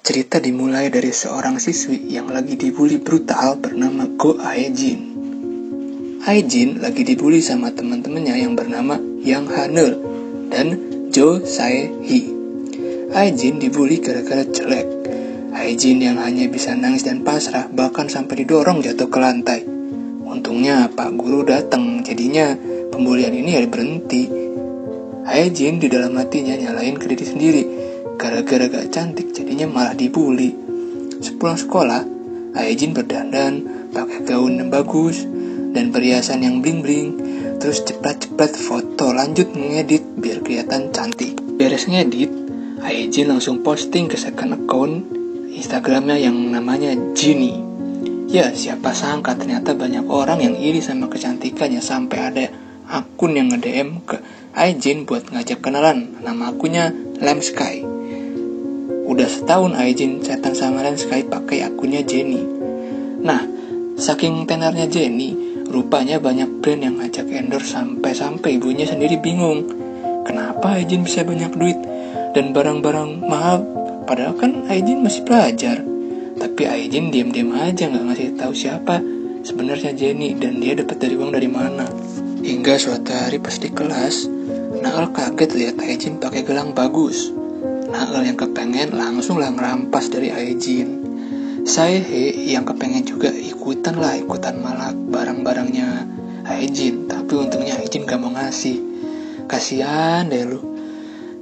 Cerita dimulai dari seorang siswi yang lagi dibully brutal bernama Go Aejin. Aejin lagi dibully sama teman-temannya yang bernama Yang Hanul dan Jo Sae-hee. Aejin dibully gara-gara jelek. Aejin yang hanya bisa nangis dan pasrah bahkan sampai didorong jatuh ke lantai. Untungnya Pak Guru datang, jadinya pembulian ini berhenti. Aejin di dalam hatinya nyalain ke diri sendiri. Gara-gara gak cantik jadinya malah dibully. Sepulang sekolah, Aejin berdandan, pakai gaun yang bagus dan perhiasan yang bling-bling. Terus cepet-cepet foto, lanjut ngedit biar kelihatan cantik. Beres ngedit, Aejin langsung posting ke second account Instagramnya yang namanya Genie. Ya, siapa sangka ternyata banyak orang yang iri sama kecantikannya sampai ada akun yang nge-DM ke Aejin buat ngajak kenalan. Nama akunnya Lemsky. Udah setahun Aejin chatan sama Lemsky pakai akunnya Jenny. Nah, saking tenernya Jenny, rupanya banyak brand yang ngajak endorse sampai ibunya sendiri bingung. Kenapa Aejin bisa banyak duit dan barang-barang mahal, padahal kan Aejin masih pelajar. Tapi Aejin diam-diam aja nggak ngasih tahu siapa sebenarnya Jenny dan dia dapat dari uang dari mana. Hingga suatu hari pas di kelas, Nael kaget lihat Aejin pakai gelang bagus. Nael yang kepengen langsung lah ngerampas dari Aejin. Sae-hee yang kepengen juga ikutan malak barang-barangnya Aejin. Tapi untungnya Aejin gak mau ngasih. Kasian deh lu.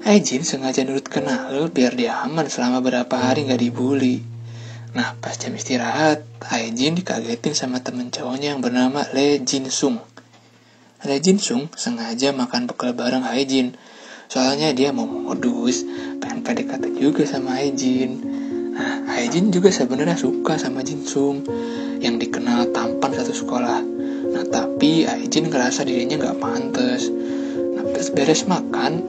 Aejin sengaja nurut ke Nael biar dia aman selama berapa hari gak dibully. Nah, pas jam istirahat, Aejin dikagetin sama temen cowoknya yang bernama Lee Jin-sung. Lee Jin-sung sengaja makan bekal bareng Aejin. Soalnya dia mau modus, pengen PDKT juga sama Aejin. Nah, Aejin juga sebenarnya suka sama Jin-sung yang dikenal tampan satu sekolah. Nah, tapi Aejin ngerasa dirinya gak pantas. Nah, beres makan,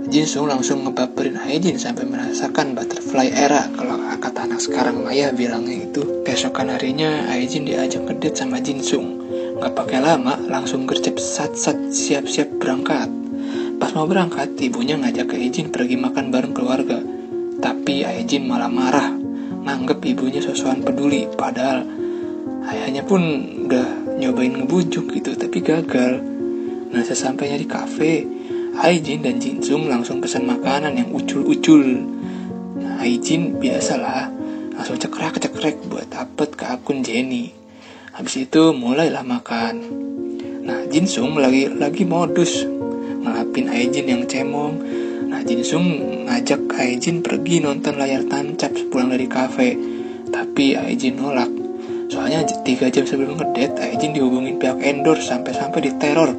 Jin-sung langsung ngebaperin Aejin sampai merasakan butterfly era kalau kata anak sekarang Maya bilangnya itu. Keesokan harinya Aejin diajak ngedate sama Jin-sung. Gak pakai lama, langsung gercep sat-sat siap-siap berangkat. Pas mau berangkat, ibunya ngajak Aejin pergi makan bareng keluarga. Tapi Aejin malah marah, nganggep ibunya sosokan peduli. Padahal ayahnya pun udah nyobain ngebujuk gitu, tapi gagal. Nah, sesampainya di kafe, Aejin dan Jin-sung langsung pesan makanan yang ucul-ucul. Nah, Aejin biasalah, langsung cekrek-cekrek buat upload ke akun Jenny. Habis itu mulailah makan. Nah, Jin-sung lagi modus ngelapin Aejin yang cemong. Nah, Jin-sung ngajak Aejin pergi nonton layar tancap sepulang dari kafe. Tapi Aejin nolak. Soalnya 3 jam sebelum ngedate, Aejin dihubungin pihak endorse sampai diteror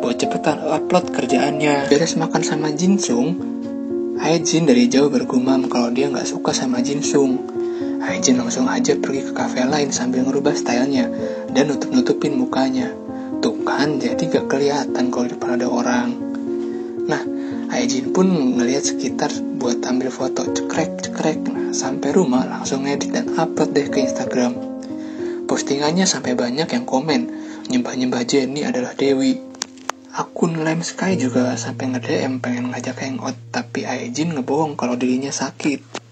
buat cepetan upload kerjaannya. Beres makan sama Jin-sung, Aejin dari jauh bergumam kalau dia gak suka sama Jin-sung. Aejin langsung aja pergi ke kafe lain sambil ngerubah stylenya dan nutup-nutupin mukanya. Tuh kan, jadi gak kelihatan kalau di depan ada orang. Nah, Aejin pun ngelihat sekitar buat ambil foto cekrek-cekrek. Nah, sampai rumah langsung edit dan upload deh ke Instagram. Postingannya sampai banyak yang komen, nyembah-nyembah Jenny adalah Dewi. Akun Lemsky juga sampai nge-DM pengen ngajak hangout, tapi Aejin ngebohong kalau dirinya sakit.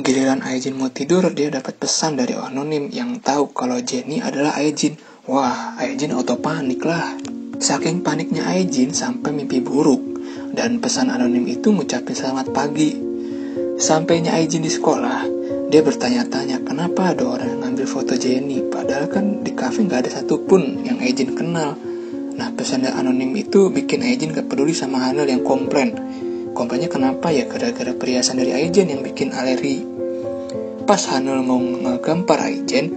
Giliran Aejin mau tidur, dia dapat pesan dari anonim yang tahu kalau Jenny adalah Aejin. Wah, Aejin auto panik lah. Saking paniknya Aejin sampai mimpi buruk. Dan pesan anonim itu ngucapin selamat pagi. Sampainya Aejin di sekolah, dia bertanya-tanya kenapa ada orang yang ngambil foto Jenny. Padahal kan di kafe gak ada satupun yang Aejin kenal. Nah, pesan anonim itu bikin Aejin gak peduli sama Hanul yang komplain. Komplainnya kenapa ya? Gara-gara perhiasan dari Aejin yang bikin alergi. Pas Hanul mau ngegampar Aejin,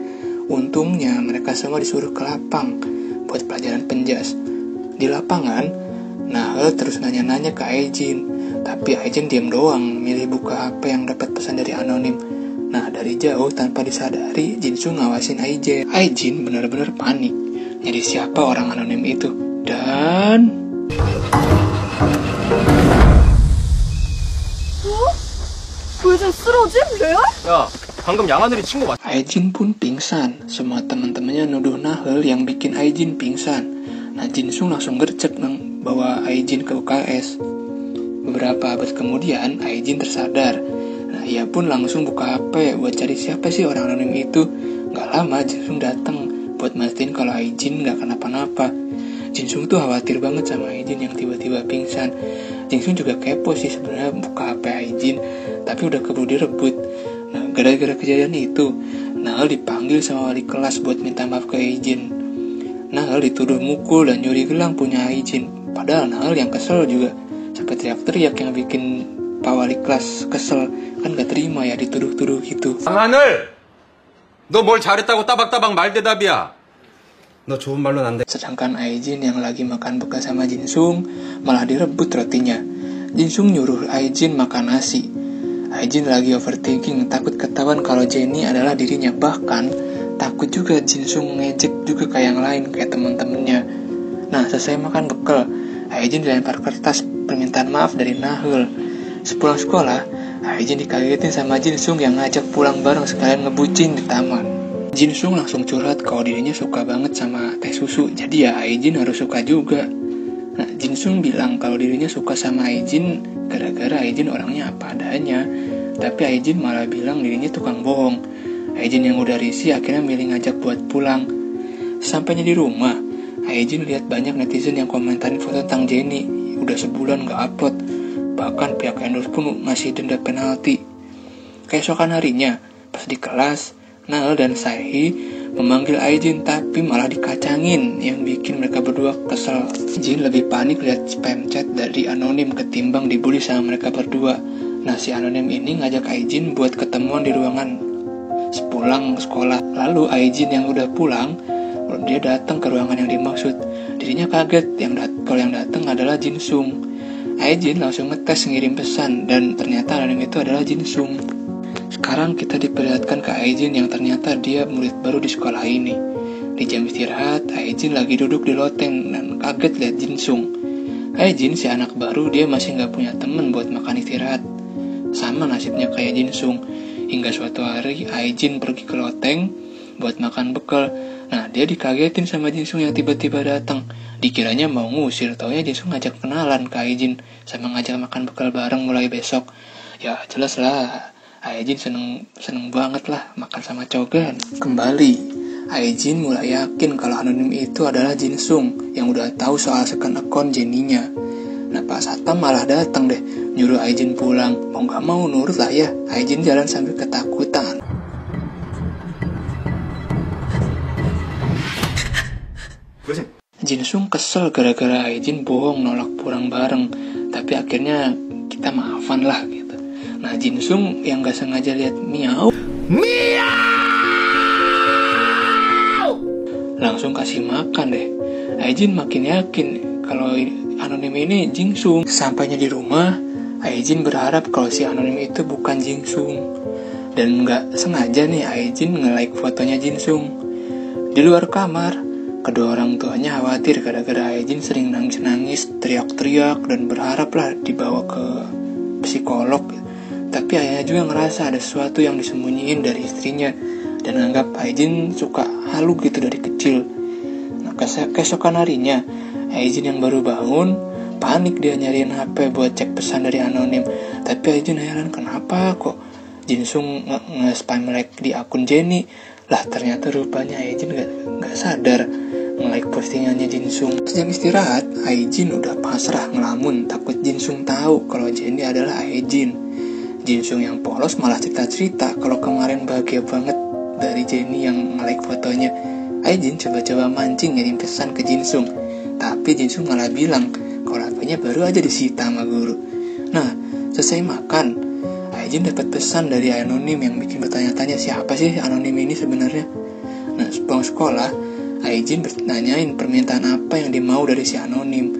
untungnya mereka semua disuruh ke lapang buat pelajaran penjas. Di lapangan, Nael terus nanya-nanya ke Aejin, tapi Aejin diam doang, milih buka HP yang dapat pesan dari anonim. Nah, dari jauh tanpa disadari, Jin-sung ngawasin Aejin. Aejin benar-benar panik, nyari siapa orang anonim itu. Dan 야, 방금 양하늘이 친 거 맞? Aejin pun pingsan. Semua teman-temannya nuduh Nael yang bikin Aejin pingsan. Nah, Jin-sung langsung gercep bawa Aejin ke UKS. Beberapa abad kemudian, Aejin tersadar. Nah, ia pun langsung buka HP buat cari siapa sih orang anonim itu. Gak lama Jinsung datang buat mastiin kalau Aijin gak kenapa-napa. Jinsung tuh khawatir banget sama Aijin yang tiba-tiba pingsan. Jinsung juga kepo sih sebenarnya buka HP Aijin, tapi udah keburu direbut. Nah, gara-gara kejadian itu, Nahel dipanggil sama wali kelas buat minta maaf ke Aijin. Nahel dituduh mukul dan nyuri gelang punya Aijin. Padahal Nahel yang kesel juga, sampai teriak-teriak yang bikin Pak wali kelas kesel. Kan gak terima ya dituduh-tuduh gitu. 하늘! 너 뭘 잘했다고 따박따박 말대답이야. 너 좋은 말로는 안 돼. Sedangkan Aijin yang lagi makan bekal sama Jinsung malah direbut rotinya. Jinsung nyuruh Aijin makan nasi. Aijin lagi overthinking, takut ketahuan kalau Jenny adalah dirinya. Bahkan takut juga Jinsung ngejek juga kayak yang lain, kayak teman-temannya. Nah, selesai makan bekal, Aijin dilempar kertas permintaan maaf dari Nahel. Sepulang sekolah, Aijin dikagetin sama Jinsung yang ngajak pulang bareng sekalian ngebucin di taman. Jinsung langsung curhat kalau dirinya suka banget sama teh susu, jadi ya Aijin harus suka juga. Nah, Jinsung bilang kalau dirinya suka sama Aijin gara-gara Aijin orangnya apa adanya. Tapi Aijin malah bilang dirinya tukang bohong. Aijin yang udah risih akhirnya milih ngajak buat pulang. Sampainya di rumah, Aijin lihat banyak netizen yang komentarin foto tentang Jenny. Udah sebulan gak upload. Bahkan pihak endorse pun masih denda penalti. Keesokan harinya, pas di kelas, Nahel dan Saihi memanggil Aijin tapi malah dikacangin, yang bikin mereka berdua kesel. Jin lebih panik lihat spam chat dari anonim ketimbang dibully sama mereka berdua. Nah, si anonim ini ngajak Aijin buat ketemuan di ruangan sepulang sekolah. Lalu Aijin yang udah pulang, dia datang ke ruangan yang dimaksud. Dirinya kaget kalau yang datang adalah Jinsung. Aijin langsung ngetes ngirim pesan dan ternyata anonim itu adalah Jinsung. Sekarang kita diperlihatkan ke Aijin yang ternyata dia murid baru di sekolah ini. Di jam istirahat, Aijin lagi duduk di loteng dan kaget lihat Jinsung. Aijin si anak baru, dia masih gak punya temen buat makan istirahat. Sama nasibnya kayak Jinsung. Hingga suatu hari Aijin pergi ke loteng buat makan bekal. Nah, dia dikagetin sama Jinsung yang tiba-tiba datang. Dikiranya mau ngusir, taunya Jinsung ngajak kenalan ke Aijin sama ngajak makan bekal bareng mulai besok. Ya jelas lah, Aijin seneng banget lah makan sama cogan. Kembali, Aijin mulai yakin kalau anonim itu adalah Jinsung yang udah tahu soal second account Jenny-nya. Nah, Pak Satpam malah datang deh, nyuruh Aijin pulang. Mau gak mau nurut lah ya. Aijin jalan sambil ketakutan. Jinsung kesel gara-gara Aijin bohong nolak pulang bareng. Tapi akhirnya kita maafan lah gitu. Nah, Jinsung yang gak sengaja lihat miau langsung kasih makan deh. Aijin makin yakin kalau anonim ini Jinsung. Sampainya di rumah, Aijin berharap kalau si anonim itu bukan Jinsung. Dan gak sengaja nih Aijin nge-like fotonya Jinsung. Di luar kamar, kedua orang tuanya khawatir gara-gara Aijin sering nangis-nangis, teriak-teriak, dan berharaplah dibawa ke psikolog. Tapi ayahnya juga ngerasa ada sesuatu yang disembunyiin dari istrinya dan anggap Aijin suka halu gitu dari kecil. Nah, keesokan harinya, Aijin yang baru bangun, panik dia nyariin HP buat cek pesan dari anonim. Tapi Aijin heran kenapa kok Jinsung nge-spam like di akun Jenny. Lah ternyata rupanya Aijin gak sadar nge-like postingannya Jinsung. Sejam istirahat, Aijin udah pasrah ngelamun, takut Jinsung tahu kalau Jenny adalah Aijin. Jinsung yang polos malah cerita-cerita kalau kemarin bahagia banget dari Jenny yang nge-like fotonya. Aijin coba-coba mancing ngirim pesan ke Jinsung, tapi Jinsung malah bilang kalau HP-nya baru aja disita sama guru. Nah, selesai makan, Aijin dapat pesan dari anonim yang bikin bertanya-tanya siapa sih anonim ini sebenarnya. Nah, sepulang sekolah, Aijin bertanyain permintaan apa yang dimau dari si anonim.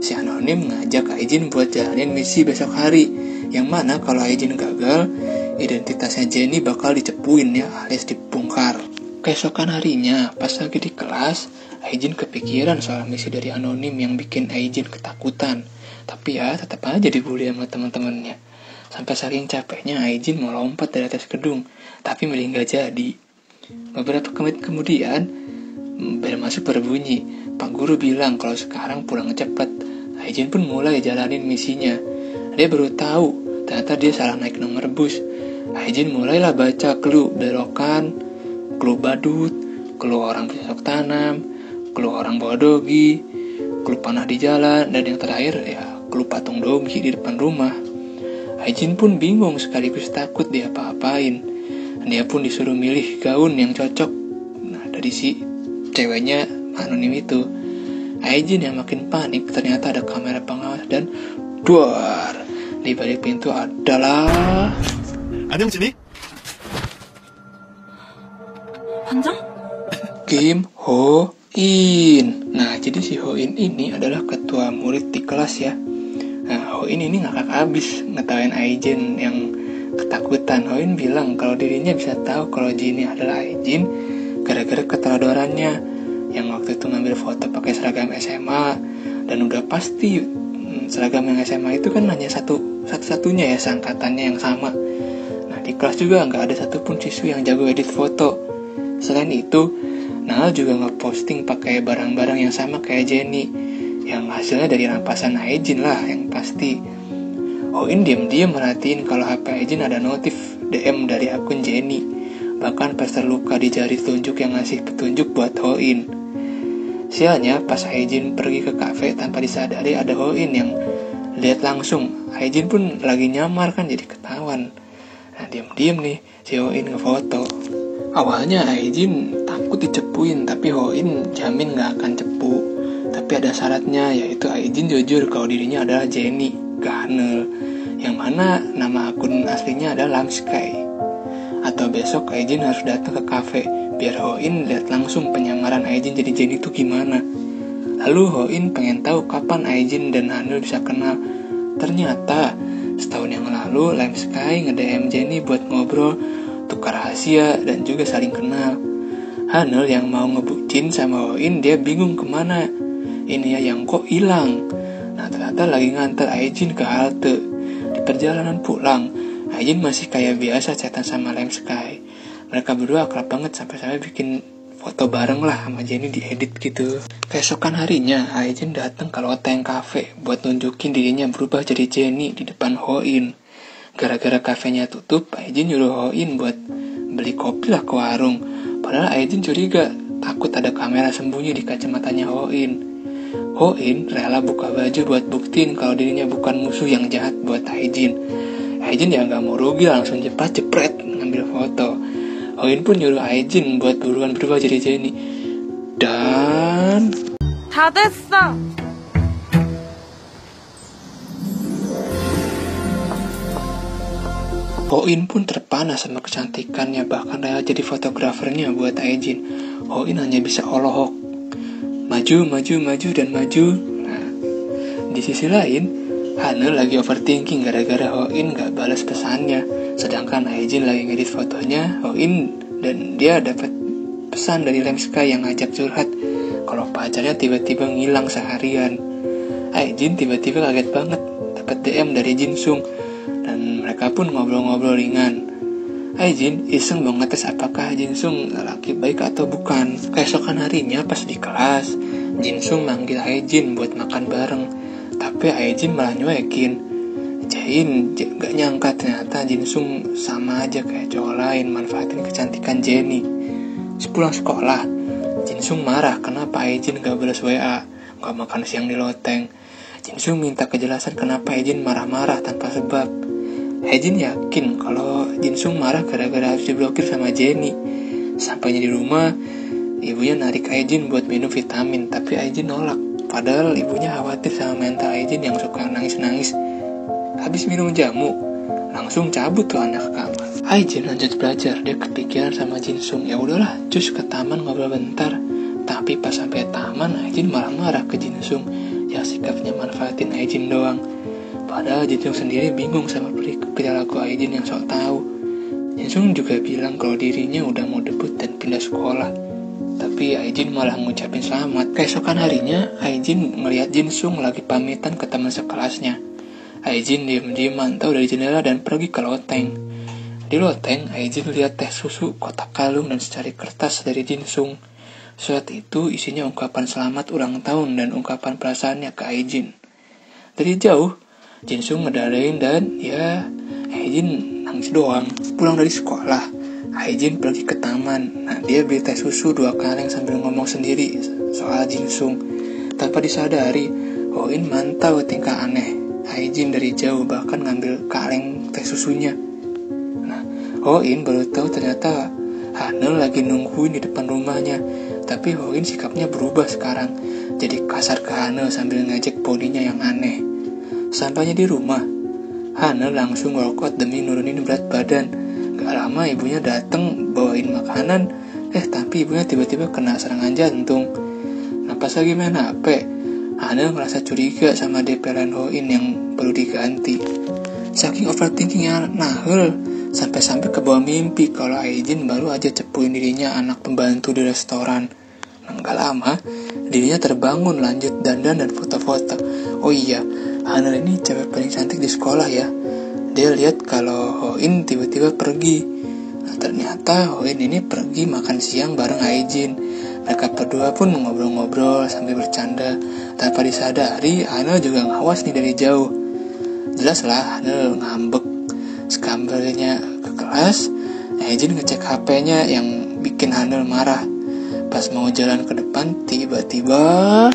Si anonim ngajak Aijin buat jalanin misi besok hari, yang mana kalau Aijin gagal, identitasnya Jenny bakal dicepuin ya, alias dibongkar. Keesokan harinya, pas lagi di kelas, Aijin kepikiran soal misi dari anonim yang bikin Aijin ketakutan. Tapi ya tetap aja dibully sama teman-temannya. Sampai saking capeknya Aijin mau lompat dari atas gedung, tapi milih gak jadi. Beberapa menit kemudian, bel masuk berbunyi. Pak guru bilang kalau sekarang pulang cepet. Aijin pun mulai jalanin misinya. Dia baru tahu ternyata dia salah naik nomor bus. Aijin mulailah baca clue belokan, clue badut, clue orang bercocok tanam, clue orang bawa dogi, clue panah di jalan, dan yang terakhir ya clue patung dogi di depan rumah. Aijin pun bingung sekaligus takut dia apa-apain. Dia pun disuruh milih gaun yang cocok. Nah, dari si ceweknya anonim itu. Aijin yang makin panik, ternyata ada kamera pengawas dan duar, di balik pintu adalah 안영진이? 반장? Kim Ho In. Nah, jadi si Ho In ini adalah ketua murid di kelas ya. Nah, Ho In ini ngakak abis ngetawain Aijin yang ketakutan. Ho In bilang kalau dirinya bisa tahu kalau Jinny adalah Aijin gara-gara keteladorannya yang waktu itu ngambil foto pakai seragam SMA, dan udah pasti seragam yang SMA itu kan hanya satu-satunya ya seangkatannya yang sama. Nah, di kelas juga nggak ada satupun siswi yang jago edit foto. Selain itu, Naal juga ngeposting pakai barang-barang yang sama kayak Jenny, yang hasilnya dari rampasan Aijin lah yang pasti. Hoin diam-diam merhatiin kalau HP Aijin ada notif DM dari akun Jenny. Bahkan plaster luka di jari telunjuk yang ngasih petunjuk buat Hoin. Sialnya pas Aijin pergi ke kafe tanpa disadari ada Hoin yang lihat langsung. Aijin pun lagi nyamar kan jadi ketahuan. Nah, diam-diam nih si Hoin ngefoto. Awalnya Aijin takut dicepuin, tapi Hoin jamin gak akan cepu. Tapi ada syaratnya, yaitu Aijin jujur kalau dirinya adalah Jenny, gak Hanel, yang mana nama akun aslinya adalah Lamsky. Atau besok Aijin harus datang ke kafe biar Hoin lihat langsung penyamaran Aijin jadi Jenny itu gimana. Lalu Hoin pengen tahu kapan Aijin dan Hanel bisa kenal. Ternyata setahun yang lalu Lamsky nge-DM Jenny buat ngobrol, tukar rahasia, dan juga saling kenal. Hanel yang mau ngebucin sama Hoin, dia bingung kemana. Ini ya yang kok hilang. Nah, ternyata lagi nganter Aijin ke halte. Di perjalanan pulang, Aijin masih kayak biasa chatan sama Lamsky. Mereka berdua akrab banget sampai-sampai bikin foto bareng lah sama Jenny diedit gitu. Keesokan harinya, Aijin datang ke Loteng Cafe buat nunjukin dirinya berubah jadi Jenny di depan Hoin. Gara-gara kafenya tutup, Aijin nyuruh Hoin buat beli kopi lah ke warung. Padahal Aijin curiga, takut ada kamera sembunyi di kacamatanya Hoin. Hoin rela buka baju buat buktiin kalau dirinya bukan musuh yang jahat buat Aijin. Aijin ya gak mau rugi, langsung jepret ngambil foto. Hoin pun nyuruh Aijin buat buruan berubah jadi Jenny. Dan 다 됐어. Hoin pun terpana sama kecantikannya, bahkan rela jadi fotografernya buat Aijin. Hoin hanya bisa olohok, maju, dan maju. Nah, di sisi lain, Hanel lagi overthinking gara-gara Hoin gak balas pesannya. Sedangkan Aijin lagi ngedit fotonya Hoin, dan dia dapat pesan dari Lamsky yang ngajak curhat kalau pacarnya tiba-tiba ngilang seharian. Aijin tiba-tiba kaget banget dapat DM dari Jinsung, dan mereka pun ngobrol-ngobrol ringan. Aijin iseng mau ngetes apakah Jinsung lelaki baik atau bukan. Keesokan harinya pas di kelas, Jinsung manggil Aijin buat makan bareng, tapi Aijin malah nyuekin. Jain gak nyangka ternyata Jinsung sama aja kayak cowok lain manfaatin kecantikan Jenny. Sepulang sekolah, Jinsung marah kenapa Aijin gak balas WA, gak makan siang di loteng. Jinsung minta kejelasan kenapa Aijin marah-marah tanpa sebab. Aijin yakin kalau Jinsung marah gara-gara harus diblokir sama Jenny. Sampainya di rumah, ibunya narik Aijin buat minum vitamin, tapi Aijin nolak. Padahal ibunya khawatir sama mental Aijin yang suka nangis-nangis. Habis minum jamu, langsung cabut tuh anak ke kamar. Aijin lanjut belajar, dia kepikiran sama Jinsung. Ya udahlah, cus ke taman ngobrol bentar. Tapi pas sampai taman, Aijin malah marah ke Jinsung yang sikapnya manfaatin Aijin doang. Padahal Jinsung sendiri bingung sama perilaku Aijin yang sok tahu. Jinsung juga bilang kalau dirinya udah mau debut dan pindah sekolah. Tapi Aijin malah ngucapin selamat. Keesokan harinya, Aijin ngeliat Jinsung lagi pamitan ke teman sekelasnya. Aijin diam-diam mantau dari jendela dan pergi ke loteng. Di loteng, Aijin lihat teh susu, kotak kalung, dan secari kertas dari Jinsung. Surat itu isinya ungkapan selamat ulang tahun dan ungkapan perasaannya ke Aijin. Dari jauh, Jinsung ngedarain dan ya, Aijin nangis doang. Pulang dari sekolah, Aijin pergi ke taman. Nah, dia beli teh susu 2 kaleng sambil ngomong sendiri soal Jinsung. Tanpa disadari, Hoin mantau tingkah aneh Aijin dari jauh, bahkan ngambil kaleng teh susunya. Nah, Hoin baru tahu ternyata Hanel lagi nungguin di depan rumahnya. Tapi Hoin sikapnya berubah sekarang, jadi kasar ke Hanel sambil ngejek bodinya yang aneh. Sampainya di rumah, Hanel langsung workout demi nurunin berat badan. Gak lama ibunya dateng bawain makanan, tapi ibunya tiba-tiba kena serangan jantung. Nah, pas lagi main HP, Hanel merasa curiga sama DP-an Hoin yang perlu diganti. Saking overthinkingnya Nahel, sampai-sampai ke bawah mimpi kalau Aijin baru aja cepuin dirinya anak pembantu di restoran. Nah, gak lama, dirinya terbangun lanjut dandan dan foto-foto. Oh iya, Hanel ini cewek paling cantik di sekolah ya. Dia lihat kalau Hoin tiba-tiba pergi. Nah, ternyata Hoin ini pergi makan siang bareng Aijin. Mereka berdua pun ngobrol-ngobrol sambil bercanda. Tanpa disadari, Hanel juga ngawas nih dari jauh. Jelas lah Hanel ngambek. Sekambalinya ke kelas, Aijin ngecek HP-nya yang bikin Hanel marah. Pas mau jalan ke depan, tiba-tiba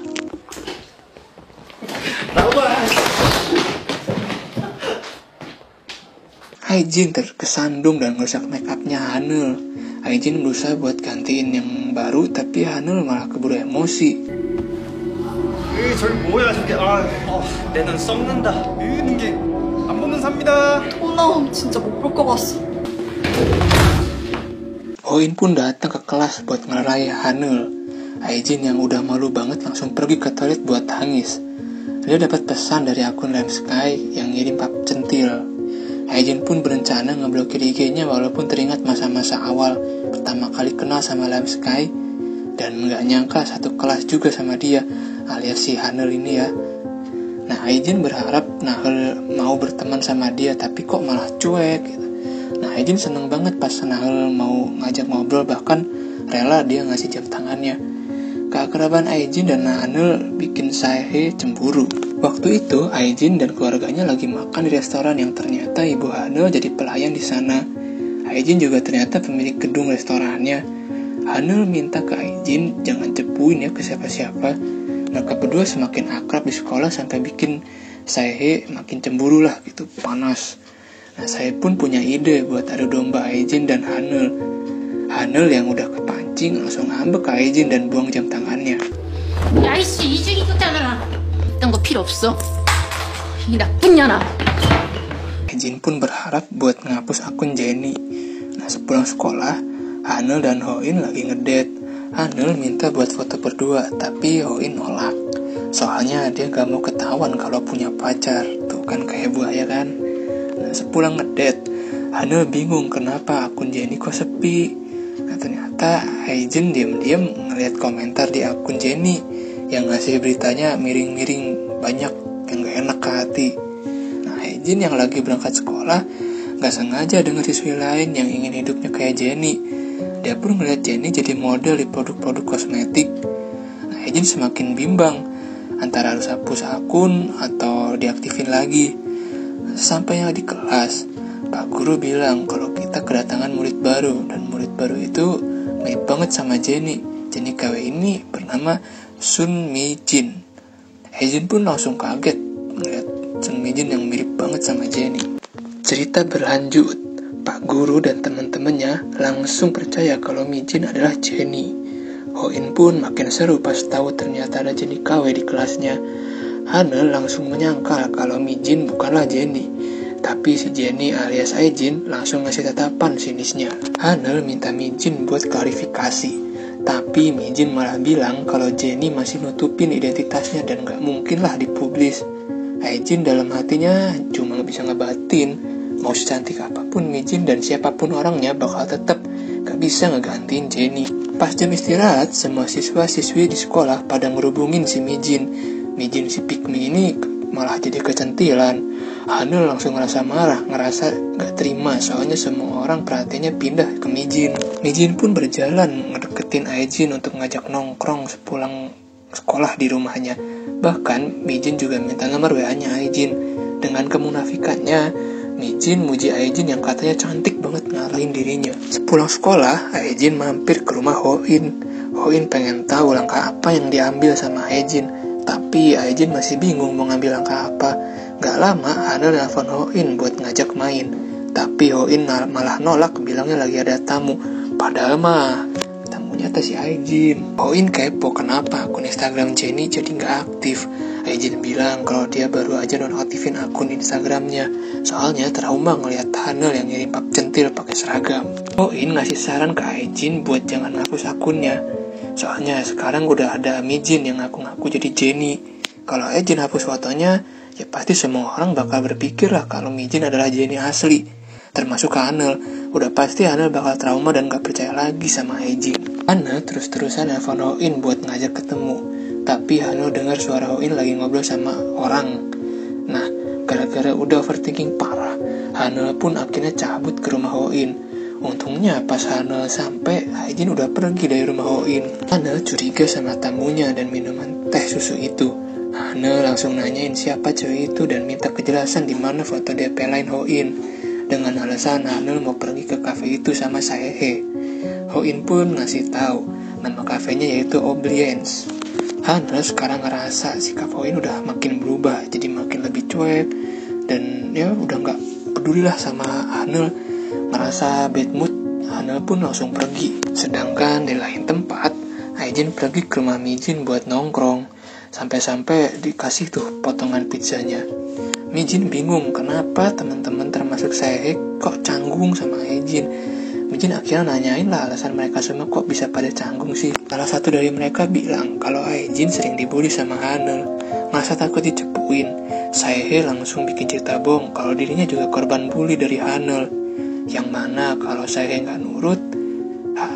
Aijin terkesandung dan ngerusak make up-nya Hanel. Aijin berusaha buat gantiin yang baru, tapi Hanel malah keburu emosi. 저기 뭐야 저게. 내 눈 썩는다. 이게 안 보는 삽니다. 돈 나오면 진짜 못 볼 것 같어. Hoin pun datang ke kelas buat ngelerai Hanel. Aijin yang udah malu banget langsung pergi ke toilet buat tangis. Dia dapat pesan dari akun Lemsky yang ngirim pap centil. Aijin pun berencana ngeblokir IG-nya walaupun teringat masa-masa awal pertama kali kenal sama Lemsky, dan gak nyangka satu kelas juga sama dia, alias si Hanel ini ya. Nah, Aijin berharap Nahel mau berteman sama dia, tapi kok malah cuek gitu. Nah, Aijin seneng banget pas Nahel mau ngajak ngobrol, bahkan rela dia ngasih jam tangannya. Keakraban Aijin dan Hanel bikin Saehe cemburu. Waktu itu, Aijin dan keluarganya lagi makan di restoran yang ternyata ibu Hanel jadi pelayan di sana. Aijin juga ternyata pemilik gedung restorannya. Hanel minta ke Aijin jangan cepuin ya ke siapa-siapa. Mereka berdua semakin akrab di sekolah sampai bikin Saehe makin cemburu lah gitu, panas. Nah, saya pun punya ide buat adu domba Aijin dan Hanel. Hanel yang udah kepancing langsung ngambek ke Aijin dan buang jam tangannya. 야 이씨 이중이 끝나라. 이딴 거 필요 없어. 이 나쁜 년아. Aijin pun berharap buat ngapus akun Jenny. Nah, sepulang sekolah, Hanel dan Hoin lagi ngedate. Hanel minta buat foto berdua, tapi Hoin nolak. Soalnya dia gak mau ketahuan kalau punya pacar. Tuh kan kayak buaya kan. Nah, sepulang ngedate, Hanel bingung kenapa akun Jenny kok sepi. Nah, ternyata Aijin diam-diam ngeliat komentar di akun Jenny yang ngasih beritanya miring-miring, banyak yang gak enak ke hati. Nah, Aijin yang lagi berangkat sekolah gak sengaja denger siswi lain yang ingin hidupnya kayak Jenny. Dia pun ngeliat Jenny jadi model di produk-produk kosmetik. Nah, Aijin semakin bimbang antara harus hapus akun atau diaktifin lagi. Sampainya di kelas, Pak Guru bilang kalau kita kedatangan murid baru, dan murid baru itu mirip banget sama Jenny. Jenny KW ini bernama Sun Mi-jin. Aijin pun langsung kaget melihat Sun Mi-jin yang mirip banget sama Jenny. Cerita berlanjut, Pak Guru dan teman-temannya langsung percaya kalau Mi-jin adalah Jenny. Hoin pun makin seru pas tahu ternyata ada Jenny KW di kelasnya. Hanel langsung menyangkal kalau Mi-jin bukanlah Jenny, tapi si Jenny alias Aijin langsung ngasih tatapan sinisnya. Hanel minta Mi-jin buat klarifikasi, tapi Mi-jin malah bilang kalau Jenny masih nutupin identitasnya dan gak mungkin lah dipublis. Aijin dalam hatinya cuma bisa ngebatin, mau secantik apapun Mi-jin dan siapapun orangnya bakal tetap gak bisa ngegantiin Jenny. Pas jam istirahat, semua siswa-siswi di sekolah pada ngerubungin si Mi-jin. Mi-jin si Pikmi ini malah jadi kecentilan. Hanel langsung ngerasa marah, ngerasa gak terima soalnya semua orang perhatiannya pindah ke Mi-jin. Mi-jin pun berjalan ngedeketin Aijin untuk ngajak nongkrong sepulang sekolah di rumahnya. Bahkan Mi-jin juga minta nomor WA-nya Aijin. Dengan kemunafikannya, Mijin muji Aejin yang katanya cantik banget ngalahin dirinya. Sepulang sekolah, Aejin mampir ke rumah Hoin. Hoin pengen tahu langkah apa yang diambil sama Aejin, tapi Aejin masih bingung mau ngambil langkah apa. Gak lama, Hanul nelfon Hoin buat ngajak main, tapi Hoin malah nolak, bilangnya lagi ada tamu. Padahal mah tamunya si Aejin. Hoin kepo kenapa akun Instagram Jennie jadi gak aktif. Aejin bilang kalau dia baru aja nonaktifin akun Instagramnya, soalnya trauma ngeliat Hanul yang ngirim pap centil pakai seragam. Hoin ngasih saran ke Aejin buat jangan ngapus akunnya, soalnya sekarang udah ada Mijin yang ngaku-ngaku jadi Jennie. Kalau Aejin hapus fotonya, ya pasti semua orang bakal berpikir lah kalau Mijin adalah Jennie asli, termasuk Hanul. Udah pasti Hanul bakal trauma dan gak percaya lagi sama Aejin. Hanul terus-terusan nelfon Hoin buat ngajak ketemu, tapi Hanul dengar suara Hoin lagi ngobrol sama orang. Nah, gara-gara udah overthinking parah, Hanul pun akhirnya cabut ke rumah Hoin. Untungnya pas Hanul sampai, Aejin udah pergi dari rumah Hoin. Hanul curiga sama tamunya dan minuman teh susu itu. Hanul langsung nanyain siapa cewek itu dan minta kejelasan di mana foto DP lain Hoin. Dengan alasan Hanul mau pergi ke kafe itu sama Saehe. Hoin pun ngasih tahu nama kafenya yaitu Obliance. Hanul sekarang ngerasa sikap Hoin udah makin berubah, jadi makin lebih cuek dan ya udah nggak pedulilah sama Hanul. Ngerasa bad mood, Hanul pun langsung pergi. Sedangkan di lain tempat, Aejin pergi ke rumah Mijin buat nongkrong. Sampai-sampai dikasih tuh potongan pizzanya. Mijin bingung kenapa teman-teman termasuk Saehe kok canggung sama Aejin. Mijin akhirnya nanyain lah alasan mereka semua kok bisa pada canggung sih. Salah satu dari mereka bilang kalau Aejin sering dibully sama Hanul, ngerasa takut dicepuin. Saehe langsung bikin cerita bohong kalau dirinya juga korban bully dari Hanul, yang mana kalau Saehe nggak nurut,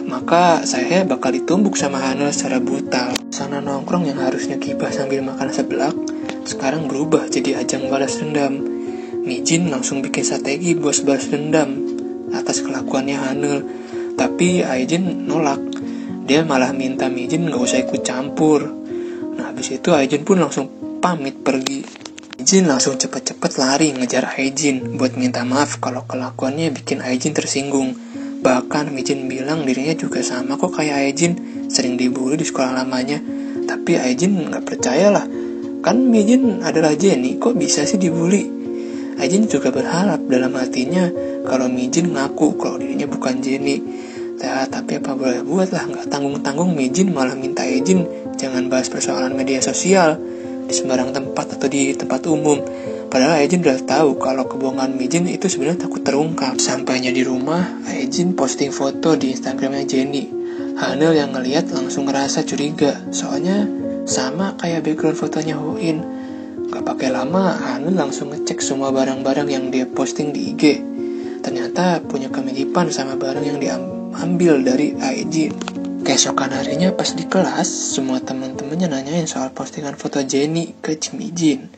maka Saehe bakal ditumbuk sama Hanul secara brutal. Sana nongkrong yang harusnya gibah sambil makan seblak, sekarang berubah jadi ajang balas dendam. Mijin langsung bikin strategi buat balas dendam atas kelakuannya Hanul, tapi Aejin nolak. Dia malah minta Mijin gak usah ikut campur. Nah habis itu Aejin pun langsung pamit pergi. Mijin langsung cepet-cepet lari ngejar Aejin buat minta maaf kalau kelakuannya bikin Aejin tersinggung. Bahkan Mijin bilang dirinya juga sama kok kayak Aejin, sering dibully di sekolah lamanya. Tapi Aejin gak percaya lah, kan Mijin adalah Jennie, kok bisa sih dibully. Aejin juga berharap dalam hatinya kalau Mijin ngaku kalau dirinya bukan Jennie. Ya, tapi apa boleh buat lah, gak tanggung-tanggung Mijin malah minta Aejin jangan bahas persoalan media sosial di sembarang tempat atau di tempat umum. Padahal Aejin udah tahu kalau kebohongan Mijin itu sebenarnya takut terungkap. Sampainya di rumah, Aejin posting foto di Instagramnya Jennie. Hanul yang ngeliat langsung ngerasa curiga, soalnya sama kayak background fotonya Hoin. Gak pakai lama, Hanul langsung ngecek semua barang-barang yang dia posting di IG. Ternyata punya kemiripan sama barang yang diambil dari Aejin. Keesokan harinya pas di kelas, semua teman-temannya nanyain soal postingan foto Jennie ke Mijin.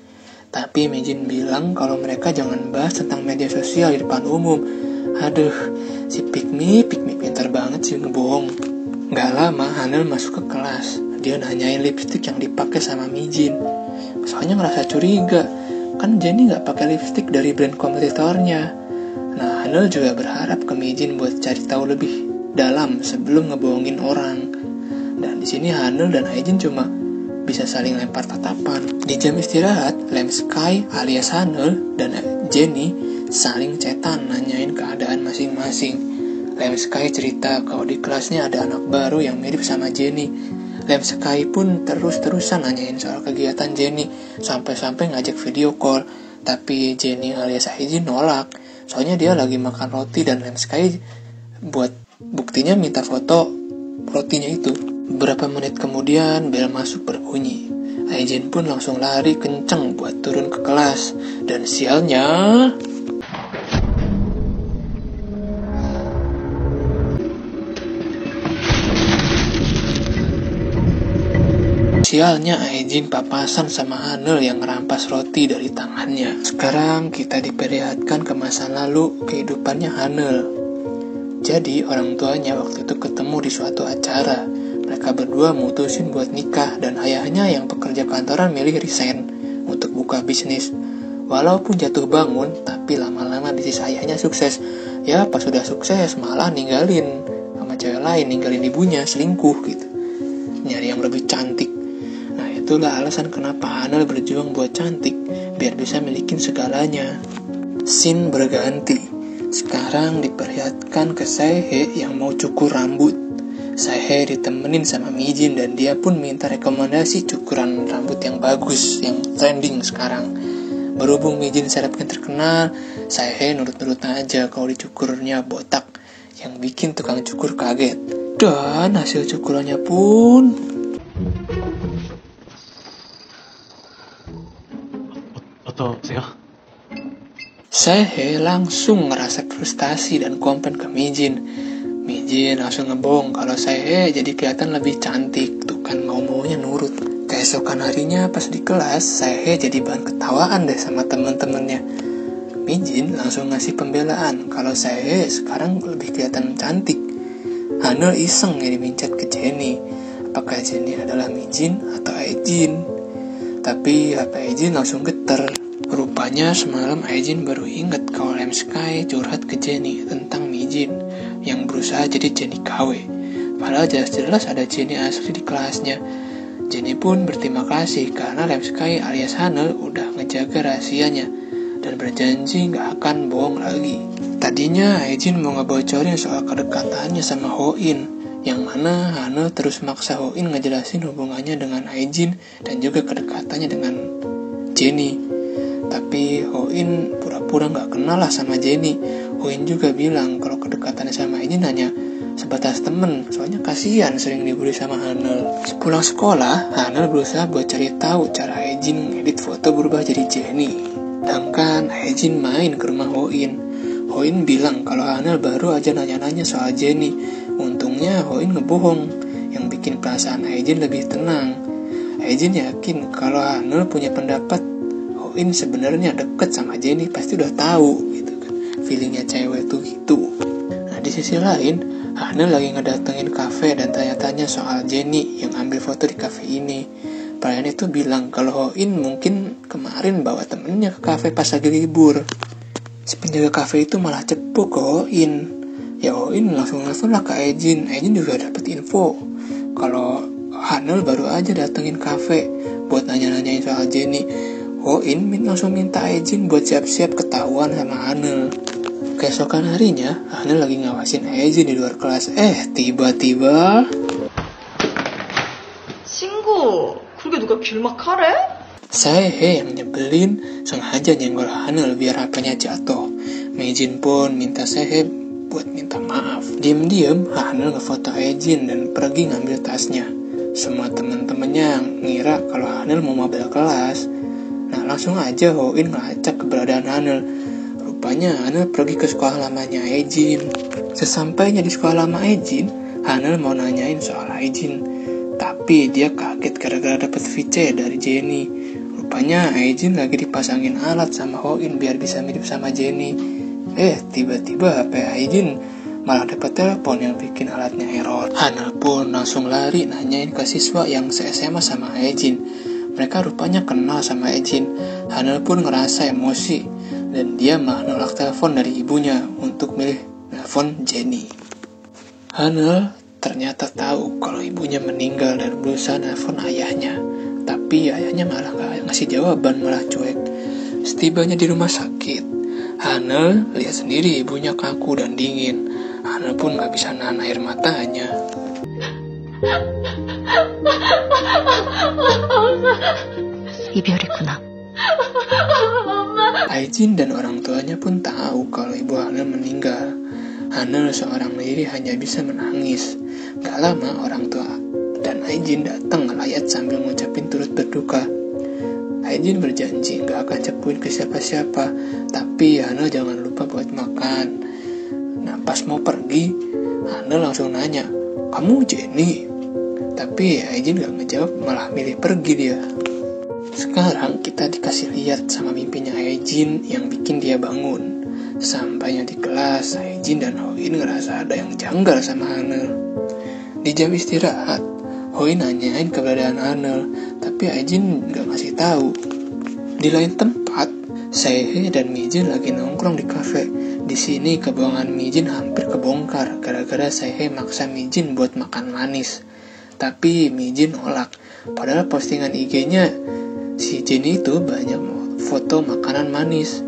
Tapi Mijin bilang kalau mereka jangan bahas tentang media sosial di depan umum. Aduh, si Pikmi pintar banget sih ngebohong. Gak lama Hanul masuk ke kelas. Dia nanyain lipstick yang dipakai sama Mijin. Soalnya ngerasa curiga, kan Jennie gak pakai lipstick dari brand kompetitornya. Nah, Hanul juga berharap ke Mijin buat cari tahu lebih dalam sebelum ngebohongin orang. Dan di sini Hanul dan Aejin cuma bisa saling lempar tatapan. Di jam istirahat, Lem Sky alias Hanul dan Jennie saling chatan nanyain keadaan masing-masing. Lem Sky cerita kalau di kelasnya ada anak baru yang mirip sama Jennie. Lem Sky pun terus-terusan nanyain soal kegiatan Jennie, sampai-sampai ngajak video call. Tapi Jennie alias Aejin nolak, soalnya dia lagi makan roti dan Lem Sky buat buktinya minta foto rotinya itu. Beberapa menit kemudian bel masuk berbunyi. Aejin pun langsung lari kenceng buat turun ke kelas. Dan sialnya, Aejin papasan sama Hanul yang ngerampas roti dari tangannya. Sekarang kita diperlihatkan ke masa lalu kehidupannya Hanul. Jadi orang tuanya waktu itu ketemu di suatu acara. Mereka berdua mutusin buat nikah dan ayahnya yang pekerja kantoran milih resign untuk buka bisnis. Walaupun jatuh bangun, tapi lama-lama bisnis ayahnya sukses. Ya pas sudah sukses malah ninggalin sama cewek lain, ninggalin ibunya, selingkuh gitu, nyari yang lebih cantik. Nah itulah alasan kenapa Hanel berjuang buat cantik, biar bisa milikin segalanya. Scene berganti. Sekarang diperlihatkan ke Sae-hye yang mau cukur rambut. Sae-hye ditemenin sama Mi-jin dan dia pun minta rekomendasi cukuran rambut yang bagus, yang trending sekarang. Berhubung Mi-jin selebgram terkenal, Sae-hye nurut-nurut aja kalau dicukurnya botak, yang bikin tukang cukur kaget. Dan hasil cukurannya pun 어떠세요? Sae-hye langsung ngerasa frustasi dan komplain ke Mi-jin. Mi-jin langsung ngebong kalau Sae-hye jadi kelihatan lebih cantik. Tuh kan mau-maunya nurut. Keesokan harinya pas di kelas, Sae-hye jadi bahan ketawaan deh sama temen-temennya. Mi-jin langsung ngasih pembelaan kalau Sae-hye sekarang lebih kelihatan cantik. Hanel iseng ngirimin chat ke Jennie. Apakah Jennie adalah Mi-jin atau Ae-jin? Tapi HP Ae-jin langsung geter. Rupanya semalam Ae-jin baru inget kalau Lam Sky curhat ke Jennie tentang Mi-jin yang berusaha jadi Jennie KW. Padahal jelas-jelas ada Jennie asli di kelasnya. Jennie pun berterima kasih karena Lam Sky alias Hanel udah ngejaga rahasianya dan berjanji gak akan bohong lagi. Tadinya Ae-jin mau ngebocorin soal kedekatannya sama Ho-in, yang mana Hanel terus maksa Ho-in ngejelasin hubungannya dengan Ae-jin dan juga kedekatannya dengan Jennie. Tapi Ho-in pura-pura gak kenal lah sama Jennie. Ho-in juga bilang kalau kedekatannya sama Ae-jin hanya sebatas temen, soalnya kasihan sering dibully sama Hanel. Sepulang sekolah, Hanel berusaha buat cari tahu cara Ae-jin ngedit foto berubah jadi Jennie. Sedangkan Ae-jin main ke rumah Ho-in. Ho-in bilang kalau Hanel baru aja nanya-nanya soal Jennie. Untungnya Ho-in ngebohong, yang bikin perasaan Ae-jin lebih tenang. Ae-jin yakin kalau Hanel punya pendapat Ho-in sebenarnya deket sama Jennie, pasti udah tahu gitu kan. Feelingnya cewek tuh gitu. Nah di sisi lain, Hanel lagi ngedatengin kafe dan tanya-tanya soal Jennie yang ambil foto di kafe ini. Pelayan itu bilang kalau Ho-in mungkin kemarin bawa temennya ke kafe pas lagi libur. Si penjaga kafe itu malah cepu ke Ho-in. Ya Ho-in langsung nelfon lah ke Ae-jin. Ae-jin juga dapet info kalau Hanel baru aja datengin kafe buat nanya-nanyain soal Jennie. Ho-in langsung minta Ae-jin buat siap-siap ketahuan sama Hanel. Keesokan harinya, Hanel lagi ngawasin Ae-jin di luar kelas. Tiba-tiba 친구, 그렇게 누가 길막하래? Sae-hye yang nyebelin sengaja nyenggol Hanel biar HP-nya jatuh. Mi-jin pun minta Sae-hye buat minta maaf. Diam-diam Hanel ngefoto Ae-jin dan pergi ngambil tasnya. Semua teman-temannya ngira kalau Hanel mau mabel kelas. Nah langsung aja Ho-in ngelacak keberadaan Hanel. Rupanya Hanel pergi ke sekolah lamanya Ae-jin. Sesampainya di sekolah lama Ae-jin, Hanel mau nanyain soal Ae-jin. Tapi dia kaget gara-gara dapet VC dari Jennie. Rupanya Ae-jin lagi dipasangin alat sama Ho-in biar bisa mirip sama Jennie. Tiba-tiba HP Ae-jin malah dapet telepon yang bikin alatnya error. Hanel pun langsung lari nanyain ke siswa yang se-SMA sama Ae-jin. Mereka rupanya kenal sama Ae-jin. Hanel pun ngerasa emosi dan dia malah nolak telepon dari ibunya untuk milih telepon Jennie. Hanel ternyata tahu kalau ibunya meninggal dan berusaha nelfon ayahnya. Tapi ayahnya malah gak ngasih jawaban, malah cuek. Setibanya di rumah sakit, Hanel lihat sendiri ibunya kaku dan dingin. Hanel pun gak bisa nahan air matanya. 이별이구나. Ae-jin dan orang tuanya pun tahu kalau ibu Hanel meninggal. Hanel seorang diri hanya bisa menangis. Gak lama orang tua dan Ae-jin datang ngelayat sambil ngucapin turut berduka. Ae-jin berjanji gak akan cepuin ke siapa-siapa, tapi Hanel jangan lupa buat makan. Nah pas mau pergi, Hanel langsung nanya, "Kamu Jennie?" Tapi Ae-jin gak ngejawab, malah milih pergi dia. Sekarang kita dikasih lihat sama mimpinya Ae-jin yang bikin dia bangun. Sampainya di kelas, Ae-jin dan Ho-in ngerasa ada yang janggal sama Hanel. Di jam istirahat, Ho-in nanyain keberadaan Hanel, tapi Ae-jin gak ngasih tahu. Di lain tempat, Saehe dan Mijin lagi nongkrong di kafe. Di sini kebohongan Mijin hampir kebongkar gara-gara Saehe maksa Mijin buat makan manis. Tapi Mijin nolak. Padahal postingan IG-nya si Jin itu banyak foto makanan manis.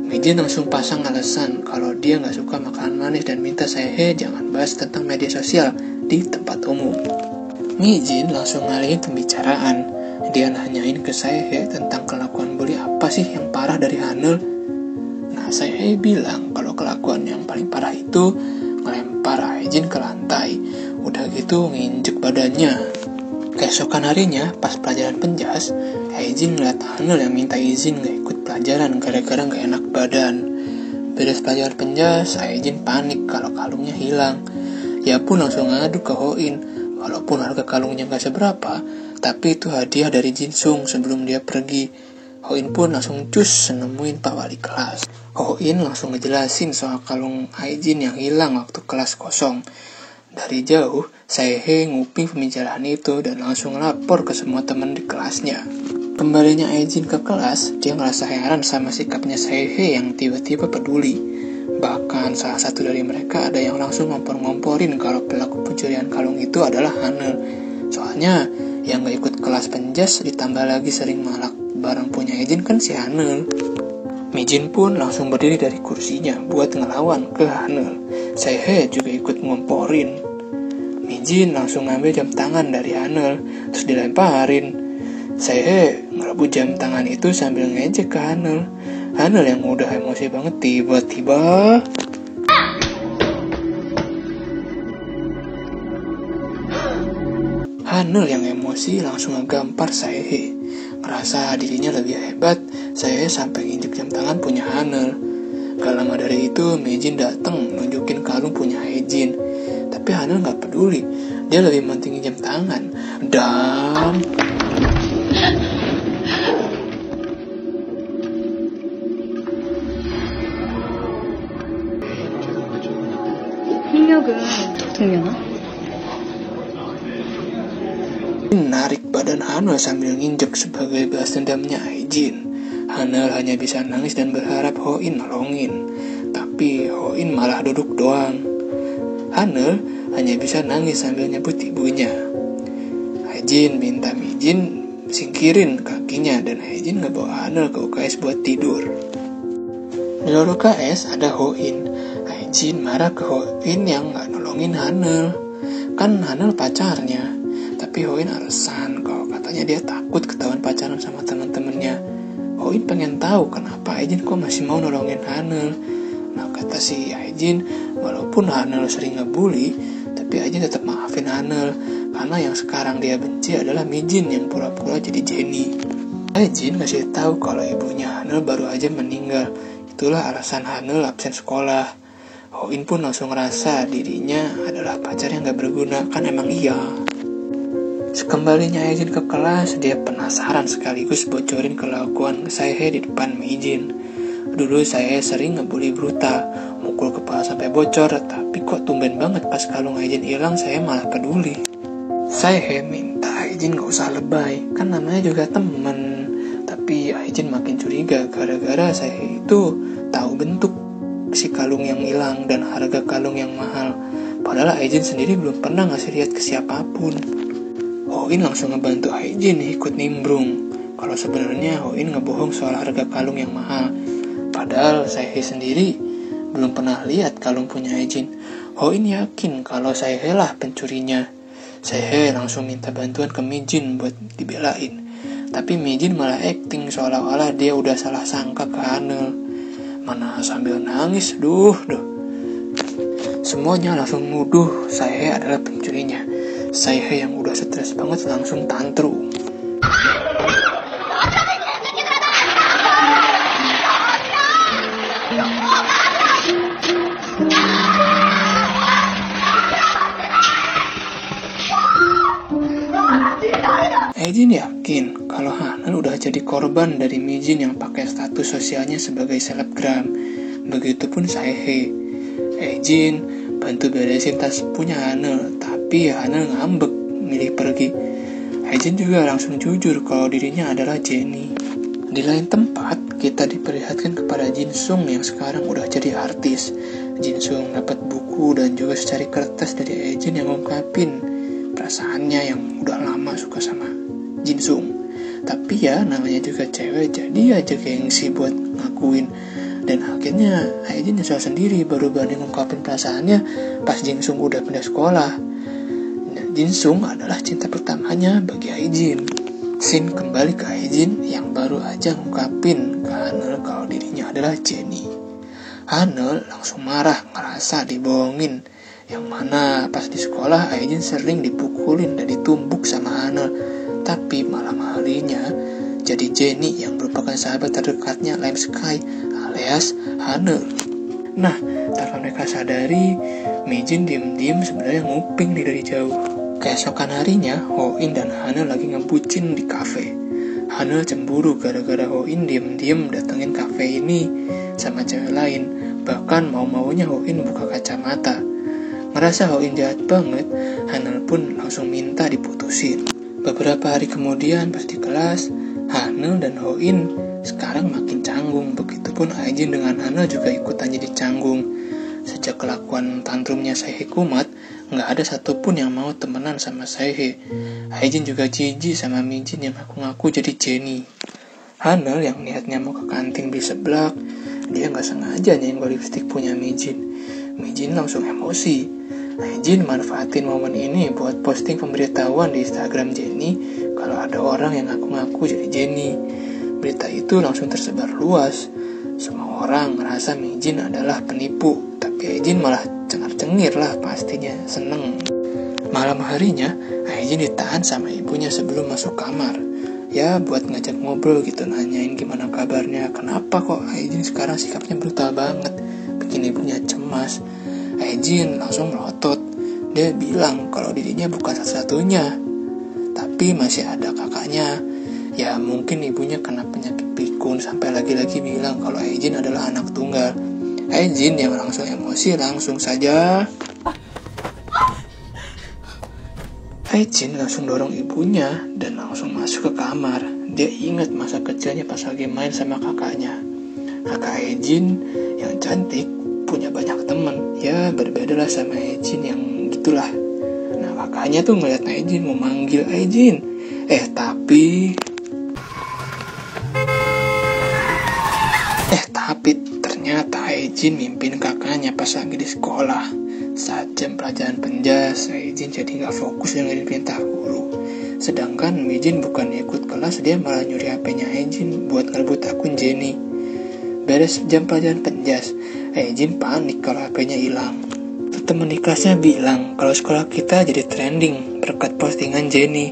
Mijin langsung pasang alasan kalau dia nggak suka makanan manis dan minta Saehe jangan bahas tentang media sosial di tempat umum. Mijin langsung ngalihin pembicaraan. Dia nanyain ke Saehe tentang kelakuan bully apa sih yang parah dari Hanul. Nah, Saehe bilang kalau kelakuan yang paling parah itu ngelempar Aijin ke lantai. Udah gitu nginjek badannya. Keesokan harinya, pas pelajaran penjas, Aijin ngeliat Hanul yang minta izin gak ikut pelajaran gara-gara gak enak badan. Beres pelajaran penjas, Aijin panik kalau kalungnya hilang. Ia pun langsung ngadu ke Hoin. Walaupun harga kalungnya gak seberapa, tapi itu hadiah dari Jinsung sebelum dia pergi. Hoin pun langsung cus nemuin Pak Wali kelas. Hoin langsung ngejelasin soal kalung Aijin yang hilang waktu kelas kosong. Dari jauh, Saehe nguping pembicaraan itu dan langsung lapor ke semua teman di kelasnya. Kembalinya Aijin ke kelas, dia ngerasa heran sama sikapnya Saehe yang tiba-tiba peduli. Bahkan salah satu dari mereka ada yang langsung ngompor-ngomporin kalau pelaku pencurian kalung itu adalah Hanul. Soalnya yang gak ikut kelas penjas ditambah lagi sering malak barang punya Aijin kan si Hanul. Mijin pun langsung berdiri dari kursinya buat ngelawan ke Hanul. Saehe juga ikut ngomporin. Mijin langsung ngambil jam tangan dari Hanul terus dilemparin. Saehe ngerebut jam tangan itu sambil ngejek ke Hanul. Hanul yang udah emosi banget tiba-tiba Hanul yang emosi langsung ngegampar Saehe. Ngerasa dirinya lebih hebat, Saehe sampai nginjek jam tangan punya Hanul. Gak lama dari itu, Mijin datang nunjukin kalung punya Aijin. Tapi Hanul gak peduli, dia lebih mentingin jam tangan. Dan 폭력은 동명아? narik badan Hanul sambil nginjek sebagai balas dendamnya Aijin. Hanul hanya bisa nangis dan berharap Hoin nolongin. Tapi Hoin malah duduk doang. Hanul hanya bisa nangis sambil nyebut ibunya. Aijin minta Mijin singkirin kakinya dan Aijin ngebawa Hanul ke UKS buat tidur. Di luar UKS ada Hoin. Aijin marah ke Hoin yang gak nolongin Hanul. Kan Hanul pacarnya. Tapi Hoin alasan kalau katanya dia takut ketahuan pacaran sama teman-temannya. Hoin pengen tahu kenapa Aijin kok masih mau nolongin Hanul. Nah, kata si Aijin, walaupun Hanul sering ngebully, tapi Aijin tetap maafin Hanul karena yang sekarang dia benci adalah Mijin yang pura-pura jadi Jenny. Aijin ngasih tahu kalau ibunya Hanul baru aja meninggal. Itulah alasan Hanul absen sekolah. Hoin pun langsung ngerasa dirinya adalah pacar yang gak berguna, kan emang iya. Sekembalinya Aijin ke kelas, dia penasaran sekaligus bocorin kelakuan Saehe di depan Mijin. Dulu Saehe sering ngebully Bruta, mukul kepala sampai bocor, tapi kok tumben banget pas kalung Aijin hilang Saehe malah peduli. Saehe minta Aijin gak usah lebay, kan namanya juga temen. Tapi Aijin makin curiga gara-gara Saehe itu tahu bentuk si kalung yang hilang dan harga kalung yang mahal. Padahal Aijin sendiri belum pernah ngasih lihat ke siapapun. Hoin langsung ngebantu Aijin ikut nimbrung kalau sebenarnya Hoin ngebohong soal harga kalung yang mahal. Padahal Saehe sendiri belum pernah lihat kalung punya Aijin. Hoin yakin kalau Saehe lah pencurinya. Saehe langsung minta bantuan ke Mijin buat dibelain. Tapi Mijin malah acting seolah-olah dia udah salah sangka ke Hanul. Mana sambil nangis, duh. Semuanya langsung nuduh Saehe adalah pencurinya. Saehe yang udah stres banget langsung tantrum. Aijin yakin kalau Hanul udah jadi korban dari Mijin yang pakai status sosialnya sebagai selebgram. Begitupun Saehe. Aijin bantu beresin tas punya Hanul, tapi Hanul ngambek milih pergi. Aijin juga langsung jujur kalau dirinya adalah Jenny. Di lain tempat, kita diperlihatkan kepada Jinsung yang sekarang udah jadi artis. Jinsung dapat buku dan juga secari kertas dari Aejin yang ngungkapin perasaannya yang udah lama suka sama Jinsung. Tapi ya namanya juga cewek, jadi aja gengsi buat ngakuin. Dan akhirnya Aejin nyesal sendiri baru berani ngungkapin perasaannya pas Jinsung udah pindah sekolah. Jinsung adalah cinta pertamanya bagi Aejin. Scene kembali ke Aejin yang baru aja ngungkapin ke Hanul kalau dirinya adalah Jenny. Hanul langsung marah ngerasa dibohongin. Yang mana pas di sekolah Aejin sering dipukulin dan ditumbuk sama Hanul. Tapi malam harinya jadi Jenny yang merupakan sahabat terdekatnya Lime Sky alias Hanul. Nah, tanpa mereka sadari, Mijin diem-diem sebenarnya nguping nih dari jauh. Keesokan harinya, Ho-in dan Hanul lagi ngebucin di kafe. Hanul cemburu gara-gara Ho-in diem-diem datengin kafe ini sama cewek lain. Bahkan mau-maunya Ho-in buka kacamata. Ngerasa Ho-in jahat banget, Hanul pun langsung minta diputusin. Beberapa hari kemudian pas di kelas, Hanul dan Ho-in sekarang makin canggung. Begitupun Aejin dengan Hanul juga ikutan jadi canggung. Sejak kelakuan tantrumnya Saehe kumat, nggak ada satupun yang mau temenan sama Saehe. Aejin juga jijik sama Mijin yang ngaku-ngaku jadi Jenny. Hanul yang niatnya mau ke kantin beli seblak, dia nggak sengaja nyenggol lipstik punya Mijin. Mijin langsung emosi. Aejin manfaatin momen ini buat posting pemberitahuan di Instagram Jenny kalau ada orang yang ngaku-ngaku jadi Jenny. Berita itu langsung tersebar luas. Semua orang ngerasa Mijin adalah penipu, tapi Aejin malah cengar-cengir lah pastinya, seneng. Malam harinya, Aejin ditahan sama ibunya sebelum masuk kamar. Ya buat ngajak ngobrol gitu, nanyain gimana kabarnya. Kenapa kok Aejin sekarang sikapnya brutal banget, bikin ibunya cemas. Aejin langsung melotot. Dia bilang kalau dirinya bukan satu-satunya, tapi masih ada kakaknya. Ya mungkin ibunya kena penyakit pikun sampai lagi-lagi bilang kalau Aejin adalah anak tunggal. Aejin yang langsung emosi langsung saja. Aejin langsung dorong ibunya dan langsung masuk ke kamar. Dia ingat masa kecilnya pas lagi main sama kakaknya. Kakak Aejin yang cantik punya banyak teman. Ya berbeda lah sama Aejin yang gitulah. Nah kakaknya tuh ngeliat Aejin mau manggil Aejin. Tapi ternyata Aejin mimpin kakaknya pas lagi di sekolah. Saat jam pelajaran penjas, Aejin jadi gak fokus dengerin perintah guru. Sedangkan Mijin bukan ikut kelas, dia malah nyuri HP-nya Aejin buat ngerebut akun Jenny. Beres jam pelajaran penjas, Aejin panik kalau HP-nya hilang. Temen di kelasnya bilang kalau sekolah kita jadi trending berkat postingan Jenny.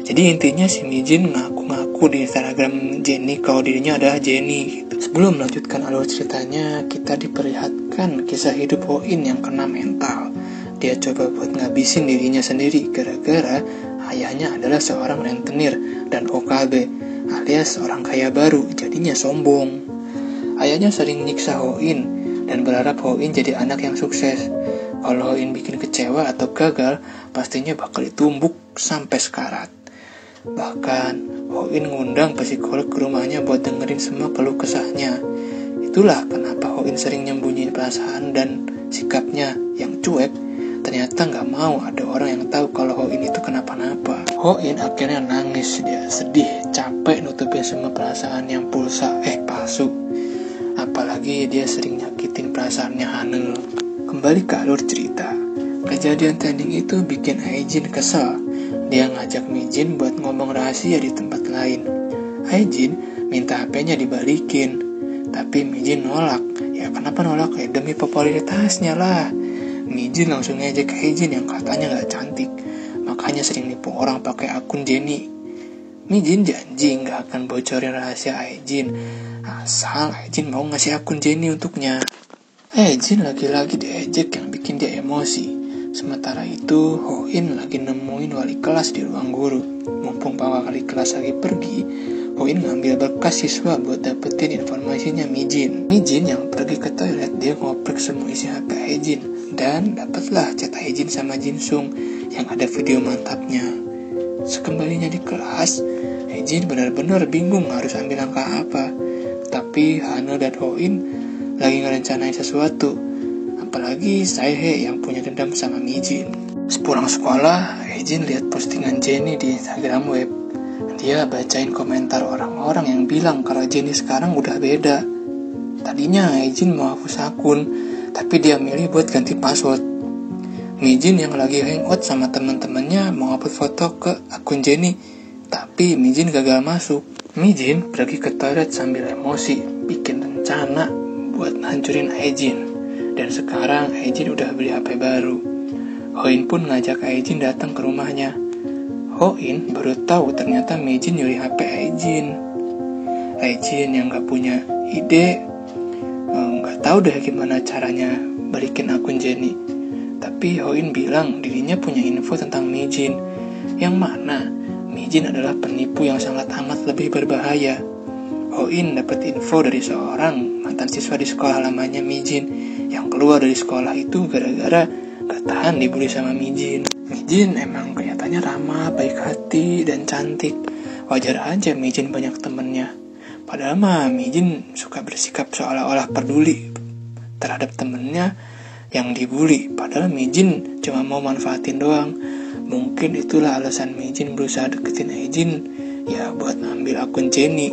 Jadi intinya si Mijin ngaku-ngaku di Instagram Jenny kalau dirinya adalah Jenny. Sebelum melanjutkan alur ceritanya, kita diperlihatkan kisah hidup Ho-in yang kena mental. Dia coba buat ngabisin dirinya sendiri gara-gara ayahnya adalah seorang rentenir dan OKB alias orang kaya baru, jadinya sombong. Ayahnya sering nyiksa Ho-in dan berharap Ho-in jadi anak yang sukses. Kalau Ho-in bikin kecewa atau gagal, pastinya bakal ditumbuk sampai sekarat. Bahkan Ho-in ngundang psikolog ke rumahnya buat dengerin semua keluh kesahnya. Itulah kenapa Ho-in sering nyembunyiin perasaan dan sikapnya yang cuek. Ternyata gak mau ada orang yang tahu kalau Ho-in itu kenapa-napa. Ho-in akhirnya nangis, dia sedih, capek nutupin semua perasaan yang palsu. Apalagi dia sering nyakitin perasaannya Hanul. Kembali ke alur cerita. Kejadian trending itu bikin Aejin kesal. Dia ngajak Mijin buat ngomong rahasia di tempat lain. Aejin minta HP-nya dibalikin, tapi Mijin nolak. Ya kenapa nolak? Ya demi popularitasnya lah. Mijin langsung ngejek Aejin yang katanya gak cantik, makanya sering nipu orang pakai akun Jenny. Mijin janji gak akan bocorin rahasia Aejin, asal Aejin mau ngasih akun Jenny untuknya. Aejin lagi-lagi diejek yang bikin dia emosi. Sementara itu, Ho-in lagi nemuin wali kelas di ruang guru. Mumpung pak wali kelas lagi pergi, Ho-in ngambil berkas siswa buat dapetin informasinya Mijin. Mijin yang pergi ke toilet, dia ngoprek semua isi HP Aejin. Dan dapatlah chat Aejin sama Jinsung yang ada video mantapnya. Sekembalinya di kelas, Aejin benar-benar bingung harus ambil langkah apa. Tapi Hanul dan Ho-in lagi ngerencanain sesuatu. Apalagi Sae-hye yang punya dendam sama Mi-jin. Sepulang sekolah, Hae-jin lihat postingan Jennie di Instagram web. Dia bacain komentar orang-orang yang bilang kalau Jennie sekarang udah beda. Tadinya Hae-jin mau hapus akun, tapi dia milih buat ganti password. Mi-jin yang lagi hangout sama teman-temannya mau upload foto ke akun Jennie, tapi Mi-jin gagal masuk. Mi-jin pergi ke toilet sambil emosi, bikin rencana buat hancurin Hae-jin. Dan sekarang Hae-jin udah beli HP baru. Ho-in pun ngajak Hae-jin datang ke rumahnya. Ho-in baru tahu ternyata Mi-jin nyuri HP Hae-jin. Hae-jin yang gak punya ide, gak tahu deh gimana caranya balikin akun Jennie. Tapi Ho-in bilang dirinya punya info tentang Mi-jin, yang mana Mi-jin adalah penipu yang sangat amat lebih berbahaya. Ho-in dapat info dari seorang mantan siswa di sekolah lamanya Mi-jin yang keluar dari sekolah itu gara-gara gak tahan dibully sama Mi-jin. Mi-jin emang kelihatannya ramah, baik hati, dan cantik. Wajar aja Mi-jin banyak temennya. Padahal mah Mi-jin suka bersikap seolah-olah peduli terhadap temennya yang dibully. Padahal Mi-jin cuma mau manfaatin doang. Mungkin itulah alasan Mi-jin berusaha deketin Hae-jin, ya buat ambil akun Jennie.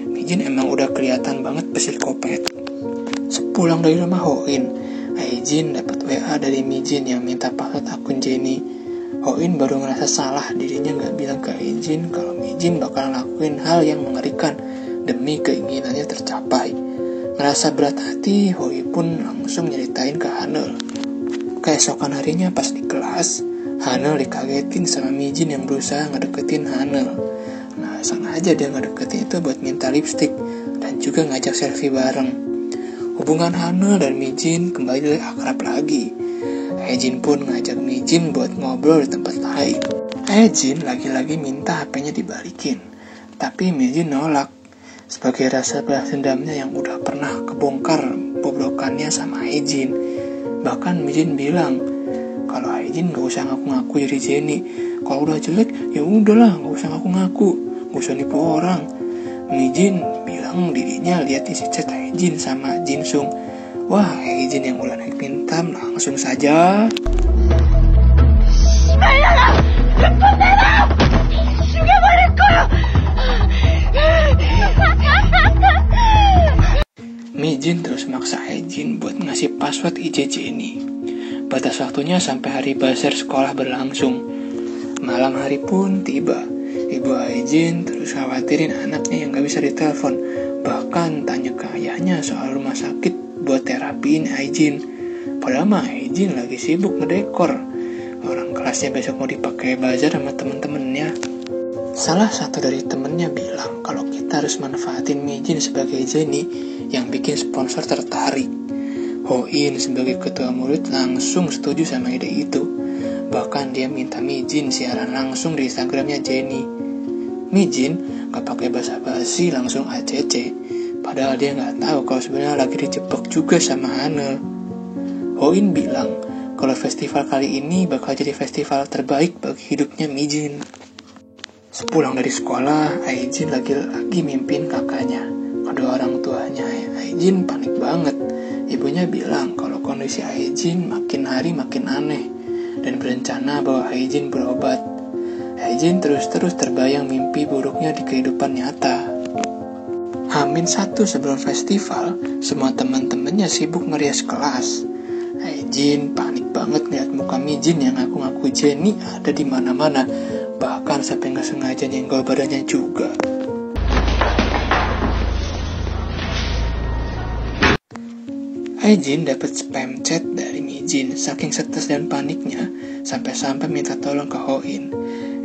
Mi-jin emang udah kelihatan banget psikopat. Sepulang dari rumah Ho-in, Hae-jin dapat WA dari Mi-jin yang minta password akun Jennie. Ho-in baru ngerasa salah dirinya gak bilang ke Hae-jin kalau Mi-jin bakal lakuin hal yang mengerikan demi keinginannya tercapai. Ngerasa berat hati, Ho-in pun langsung nyeritain ke Hanul. Keesokan harinya pas di kelas, Hanul dikagetin sama Mi-jin yang berusaha ngedeketin Hanul. Nah, sengaja dia ngedeketin itu buat minta lipstick dan juga ngajak selfie bareng. Hubungan Hanul dan Mi-jin kembali akrab lagi. Hae-jin pun ngajak Mi-jin buat ngobrol di tempat lain. Hae-jin lagi-lagi minta HP-nya dibalikin, tapi Mi-jin nolak. Sebagai rasa balas dendamnya yang udah pernah kebongkar boblokannya sama Hae-jin. Bahkan Mi-jin bilang kalau Hae-jin gak usah ngaku-ngaku jadi Jennie. Kalau udah jelek ya udahlah, gak usah ngaku-ngaku, gak usah nipu orang. Mi-jin bilang dirinya lihat isi chat Hae-jin sama Jin-sung. Wah, Hae-jin yang udah naik pintam langsung saja Mi-jin terus maksa Hae-jin buat ngasih password IG Jennie. Batas waktunya sampai hari bazar sekolah berlangsung. Malam hari pun tiba. Ibu Hae-jin terus khawatirin anaknya yang gak bisa ditelepon. Bahkan tanya ke ayahnya soal rumah sakit buat terapiin Hae-jin. Padahal mah Hae-jin lagi sibuk ngedekor. Orang kelasnya besok mau dipakai bazar sama temen-temennya. Salah satu dari temennya bilang kalau kita harus manfaatin Mi-jin sebagai Jennie yang bikin sponsor tertarik. Ho-in sebagai ketua murid langsung setuju sama ide itu. Bahkan dia minta Mi-jin siaran langsung di Instagramnya Jennie. Mi-jin gak pakai basa-basi langsung ACC. Padahal dia gak tahu kalau sebenarnya lagi dijebak juga sama Hanul. Ho-in bilang kalau festival kali ini bakal jadi festival terbaik bagi hidupnya Mi-jin. Sepulang dari sekolah, Hae-jin lagi mimpin kakaknya. Kedua orang tuanya Hae-jin panik banget. Ibunya bilang kalau kondisi Hae-jin makin hari makin aneh dan berencana bawa Hae-jin berobat. Hae-jin terus terbayang mimpi buruknya di kehidupan nyata. H-1 sebelum festival, semua teman-temannya sibuk ngerias kelas. Hae-jin panik banget lihat muka Mi-jin yang ngaku-ngaku Jennie ada di mana-mana. Bahkan sampai nggak sengaja nyenggol badannya juga. Hae-jin dapat spam chat dari Mi-jin. Saking stres dan paniknya, sampai-sampai minta tolong ke Ho-in.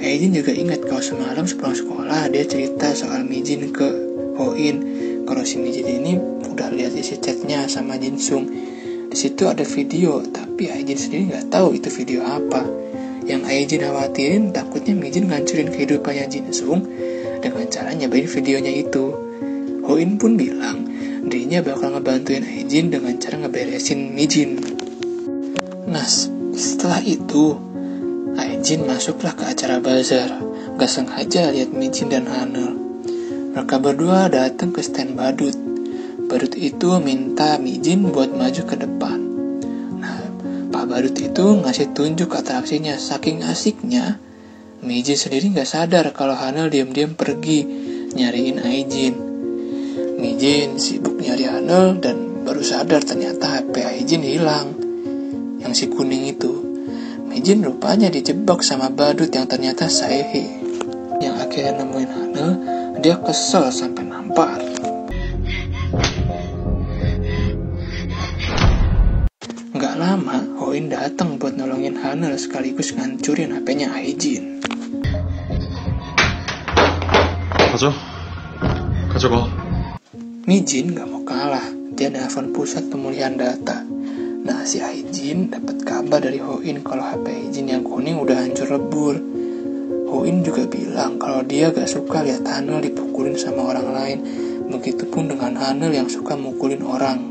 Hae-jin juga ingat kalau semalam sepulang sekolah dia cerita soal Mi-jin ke Ho-in. Kalau si Mi-jin ini udah lihat isi chatnya sama Jin-sung. Di situ ada video, tapi Hae-jin sendiri nggak tahu itu video apa. Yang Hae-jin khawatirin takutnya Mi-jin ngancurin kehidupannya Jin-sung dengan cara nyobain videonya itu. Ho-in pun bilang dirinya bakal ngebantuin Hae-jin dengan cara ngeberesin Mi-jin. Nah, setelah itu Hae-jin masuklah ke acara bazar. Gak sengaja lihat Mi-jin dan Hanul. Mereka berdua datang ke stand badut. Badut itu minta Mijin buat maju ke depan. Nah, Pak Badut itu ngasih tunjuk atraksinya. Saking asiknya, Mijin sendiri gak sadar kalau Hanul diam-diam pergi nyariin Aijin. Mijin sibuk nyari Hanul dan baru sadar ternyata HP Aijin hilang, yang si kuning itu. Mijin rupanya dijebak sama Badut yang ternyata Saehe, yang akhirnya nemuin Hanul. Dia kesel sampai nampar. Gak lama, Hoin datang buat nolongin Hanul sekaligus ngancurin HP-nya Aijin. 가져가. Mijin gak mau kalah. Dia nelfon pusat pemulihan data. Nah, si Aijin dapat kabar dari Hoin kalau HP Aijin yang kuning udah hancur lebur. Hoin juga bilang kalau dia gak suka lihat Hanul dipukulin sama orang lain. Begitupun dengan Hanul yang suka mukulin orang.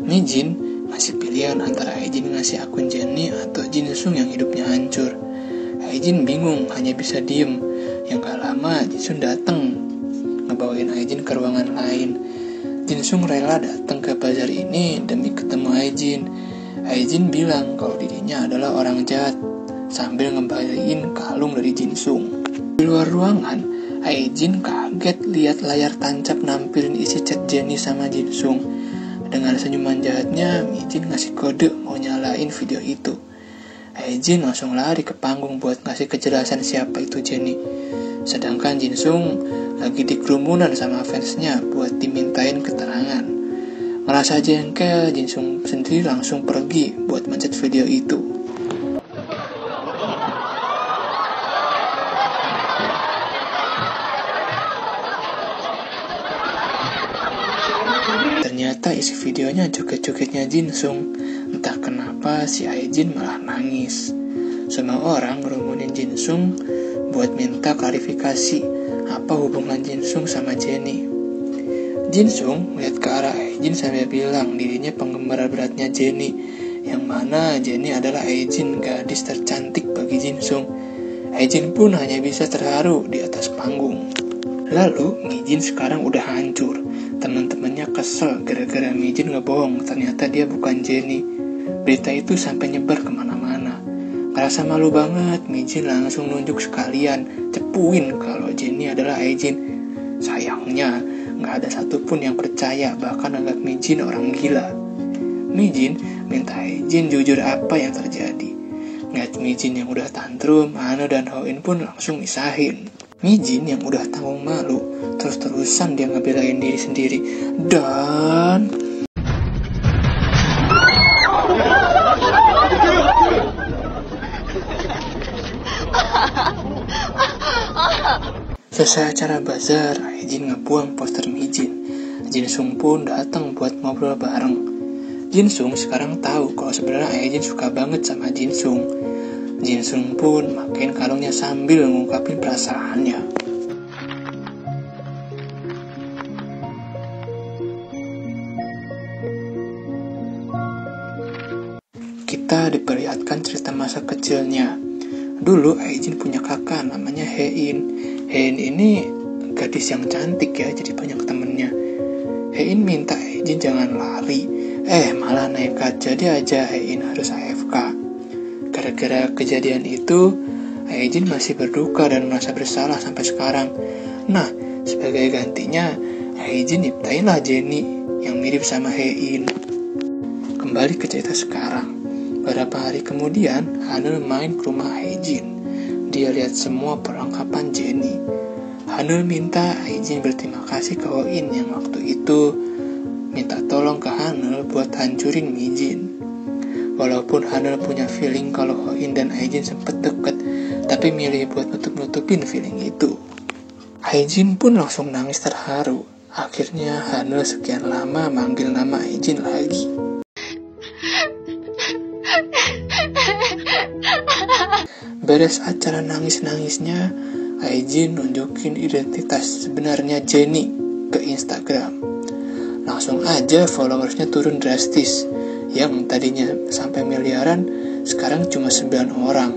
Mijin ngasih pilihan antara Aijin ngasih akun Jenny atau Jinsung yang hidupnya hancur. Aijin bingung, hanya bisa diem. Yang gak lama Jinsung datang ngebawain Aijin ke ruangan lain. Jinsung rela datang ke bazar ini demi ketemu Aijin. Aijin bilang kalau dirinya adalah orang jahat sambil ngembaliin kalung dari Jinsung. Di luar ruangan, Aijin kaget lihat layar tancap nampilin isi chat Jenny sama Jinsung. Dengan senyuman jahatnya, Mijin ngasih kode mau nyalain video itu. Aijin langsung lari ke panggung buat ngasih kejelasan siapa itu Jenny. Sedangkan Jinsung lagi dikerumunan sama fansnya buat dimintain keterangan. Ngerasa jengkel, Jinsung sendiri langsung pergi buat mencet video itu. Ternyata isi videonya joget-jogetnya Jinsung. Entah kenapa si Aijin malah nangis. Semua orang ngerumunin Jinsung buat minta klarifikasi apa hubungan Jinsung sama Jenny. Jinsung melihat ke arah Aijin sambil bilang dirinya penggemar beratnya Jenny, yang mana Jenny adalah Aijin, gadis tercantik bagi Jinsung. Aijin pun hanya bisa terharu di atas panggung. Lalu Mijin sekarang udah hancur. Teman-temannya kesel gara-gara Mijin ngebohong ternyata dia bukan Jenny. Berita itu sampai nyebar kemana-mana. Ngerasa malu banget, Mijin langsung nunjuk sekalian cepuin kalau Jenny adalah Aijin. Sayangnya gak ada satupun yang percaya, bahkan anggap Mijin orang gila. Mijin minta Aijin jujur apa yang terjadi. Ngeliat Mijin yang udah tantrum, Hanul dan Hoin pun langsung misahin. Mijin yang udah tanggung malu terus-terusan dia ngebelain diri sendiri. Dan selesai acara bazar, Aijin ngebuang poster Mijin. Jinsung pun datang buat ngobrol bareng. Jinsung sekarang tahu kalau sebenarnya Aijin suka banget sama Jinsung. Jinsung pun makin kalungnya sambil ngungkapin perasaannya. Kita diperlihatkan cerita masa kecilnya. Dulu Aijin punya kakak namanya Hein. Hein ini gadis yang cantik ya, jadi banyak temennya. Hein minta Aijin jangan lari, malah nekat, jadi aja Hein harus AFK. Gara-gara kejadian itu, Aijin masih berduka dan merasa bersalah sampai sekarang. Nah, sebagai gantinya, Aijin nyiptainlah Jenny yang mirip sama Hein. Kembali ke cerita sekarang. Beberapa hari kemudian, Hanul main ke rumah Aijin. Dia lihat semua perlengkapan Jenny. Hanul minta Aijin berterima kasih ke Hoin yang waktu itu minta tolong ke Hanul buat hancurin Mijin. Walaupun Hanul punya feeling kalau Hoin dan Aijin sempet deket, tapi milih buat nutup-nutupin feeling itu. Aijin pun langsung nangis terharu. Akhirnya Hanul sekian lama manggil nama Aijin lagi. Beres acara nangis-nangisnya, Aijin nunjukin identitas sebenarnya Jenny ke Instagram. Langsung aja followersnya turun drastis. Yang tadinya sampai miliaran, sekarang cuma 9 orang.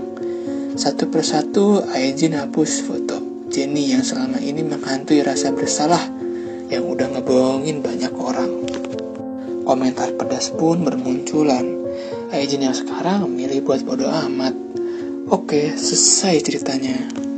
Satu persatu Aijin hapus foto Jenny yang selama ini menghantui rasa bersalah yang udah ngebohongin banyak orang. Komentar pedas pun bermunculan. Aijin yang sekarang milih buat bodo amat. Oke, selesai ceritanya.